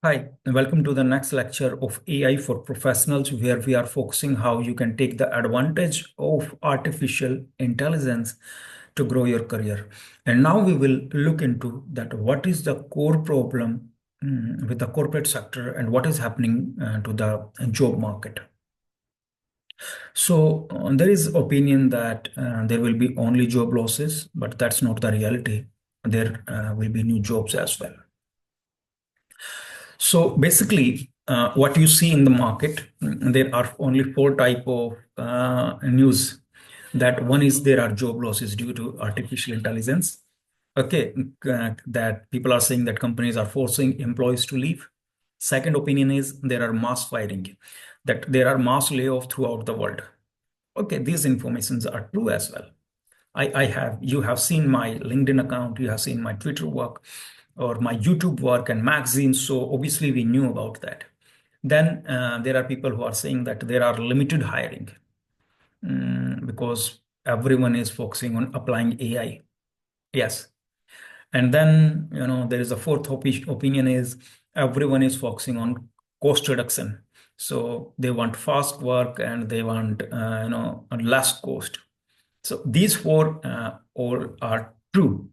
Hi, and welcome to the next lecture of AI for Professionals, where we are focusing how you can take the advantage of artificial intelligence to grow your career. And now we will look into that what is the core problem with the corporate sector and what is happening to the job market. So there is opinion that there will be only job losses, but that's not the reality. There will be new jobs as well. So basically, what you see in the market, there are only four type of news. That one is there are job losses due to artificial intelligence. Okay, that people are saying that companies are forcing employees to leave. Second opinion is there are mass firing, that there are mass layoffs throughout the world. Okay, these informations are true as well. You have seen my LinkedIn account, you have seen my Twitter work or my YouTube work and magazines. So obviously we knew about that. Then there are people who are saying that there are limited hiring because everyone is focusing on applying AI. Yes. And then, there is a fourth opinion is everyone is focusing on cost reduction. So they want fast work and they want, less cost. So these four all are true.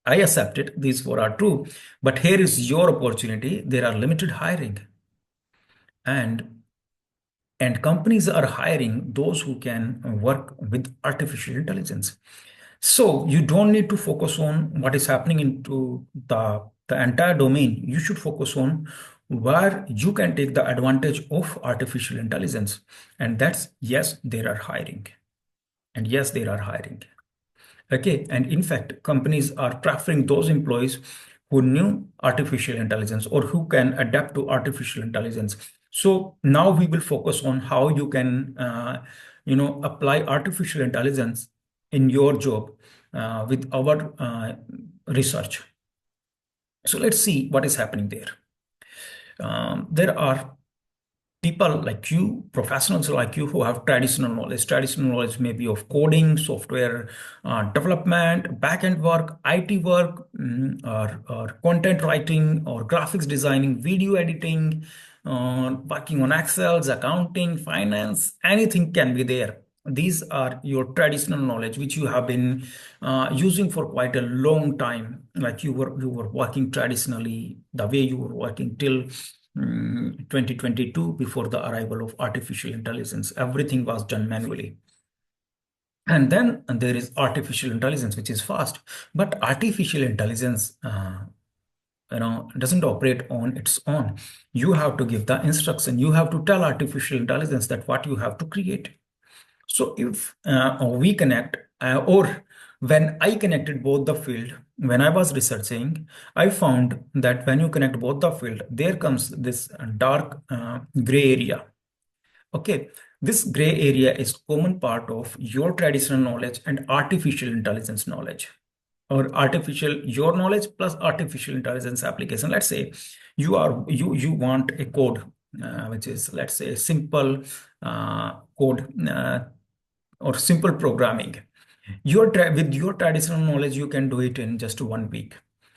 I accept it. These four are true. But here is your opportunity. There are limited hiring, and companies are hiring those who can work with artificial intelligence. So you don't need to focus on what is happening into the entire domain. You should focus on where you can take the advantage of artificial intelligence. And that's yes, there are hiring. And yes, there are hiring. Okay, and in fact, companies are preferring those employees who knew artificial intelligence or who can adapt to artificial intelligence. So now we will focus on how you can, apply artificial intelligence in your job with our research. So let's see what is happening there. There are people like you, professionals like you who have traditional knowledge. Traditional knowledge may be of coding, software development, back-end work, IT work, or content writing, or graphics designing, video editing, working on Excel, accounting, finance, anything can be there. These are your traditional knowledge, which you have been using for quite a long time. Like you were working traditionally, the way you were working till 2022 before the arrival of artificial intelligence. Everything was done manually. And then there is artificial intelligence, which is fast. But artificial intelligence, doesn't operate on its own. You have to give the instruction. You have to tell artificial intelligence that what you have to create. So if we connect, or when I connected both the field, when I was researching, I found that when you connect both the field, there comes this dark gray area. Okay, this gray area is common part of your traditional knowledge and artificial intelligence knowledge, or artificial your knowledge plus artificial intelligence application. Let's say you want a code which is, let's say, simple code or simple programming. With your traditional knowledge, you can do it in just 1 week.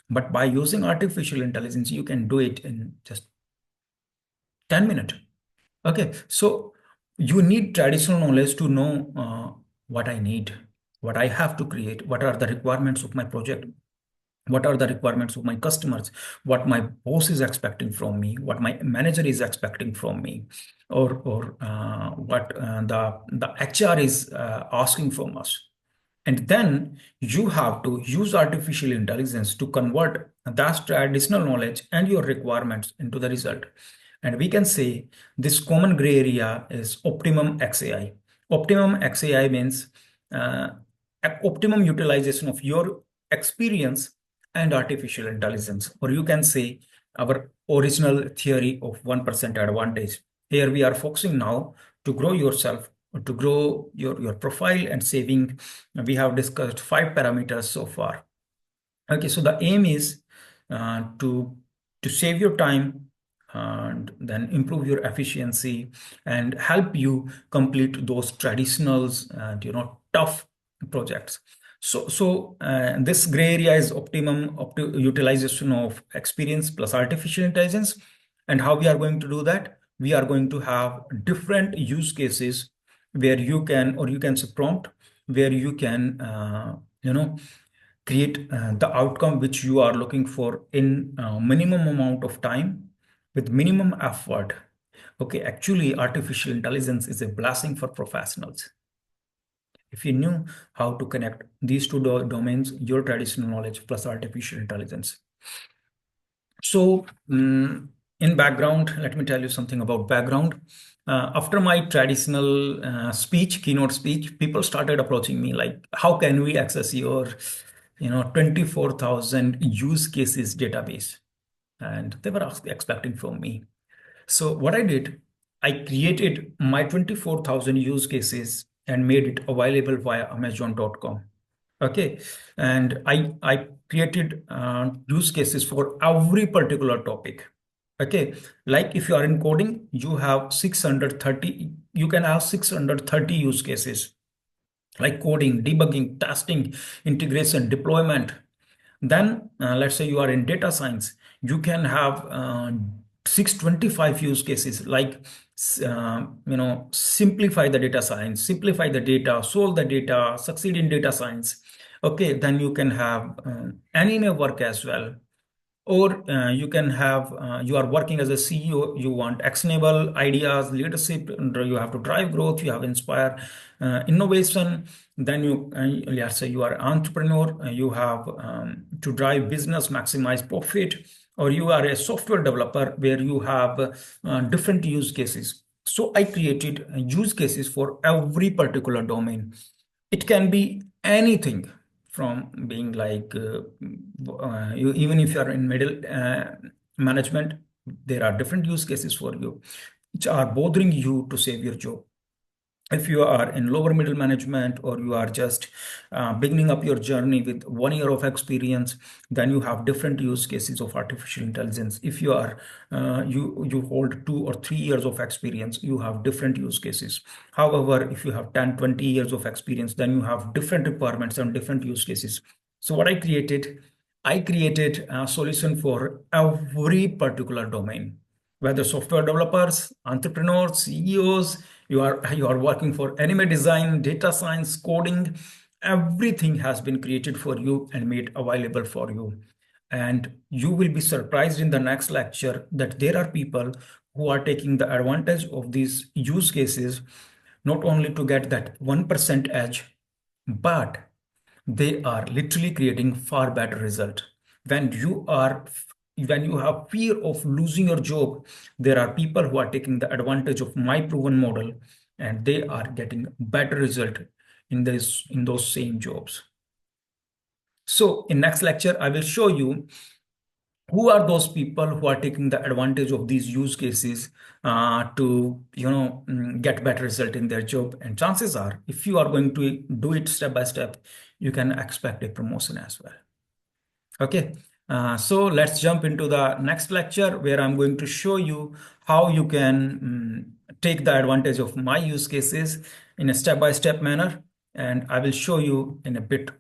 But by using artificial intelligence, you can do it in just 10 minutes. Okay, so you need traditional knowledge to know what I need, what I have to create, what are the requirements of my project, what are the requirements of my customers, what my boss is expecting from me, what my manager is expecting from me, or what the HR is asking from us. And then you have to use artificial intelligence to convert that traditional knowledge and your requirements into the result. And we can say this common gray area is optimum XAI. Optimum XAI means uh, optimum utilization of your experience and artificial intelligence, or you can say our original theory of 1% advantage. Here we are focusing now to grow yourself, to grow your profile and saving. We have discussed 5 parameters so far. Okay, so the aim is to save your time and then improve your efficiency and help you complete those traditionals and tough projects. So this gray area is optimum utilization of experience plus artificial intelligence, And how we are going to do that? We are going to have different use cases where you can, or you can say prompt, where you can, create the outcome which you are looking for in minimum amount of time with minimum effort. Okay, actually, artificial intelligence is a blessing for professionals. If you knew how to connect these two domains, your traditional knowledge plus artificial intelligence. So, in background, let me tell you something about background. After my traditional speech, keynote speech, people started approaching me like, how can we access your, 24,000 use cases database? And they were expecting from me. So what I did, I created my 24,000 use cases and made it available via Amazon.com. Okay, and I created use cases for every particular topic. Okay, like if you are in coding, you have 630. You can have 630 use cases like coding, debugging, testing, integration, deployment. Then let's say you are in data science, you can have 625 use cases like simplify the data science, simplify the data, solve the data, succeed in data science. Okay, then you can have anime work as well, or you can have you are working as a CEO, you want actionable ideas, leadership, and you have to drive growth, you have inspire innovation. Then you let's say you are an entrepreneur, you have to drive business, maximize profit, or you are a software developer where you have different use cases. So I created use cases for every particular domain. It can be anything from being like even if you are in middle management, there are different use cases for you which are bothering you to save your job. If you are in lower middle management, or you are just beginning up your journey with 1 year of experience, then you have different use cases of artificial intelligence. If you are you hold 2 or 3 years of experience, you have different use cases. However, if you have 10, 20 years of experience, then you have different requirements and different use cases. So what I created a solution for every particular domain, whether software developers, entrepreneurs, CEOs, you are working for anime design, data science, coding, everything has been created for you and made available for you. And you will be surprised in the next lecture that there are people who are taking the advantage of these use cases, not only to get that 1% edge, but they are literally creating far better result. When you have fear of losing your job, there are people who are taking the advantage of my proven model, and they are getting better result in those same jobs. So in next lecture, I will show you who are those people who are taking the advantage of these use cases to get better result in their job. And chances are, if you are going to do it step by step, you can expect a promotion as well. Okay, so let's jump into the next lecture where I'm going to show you how you can take the advantage of my use cases in a step-by-step manner. And I will show you in a bit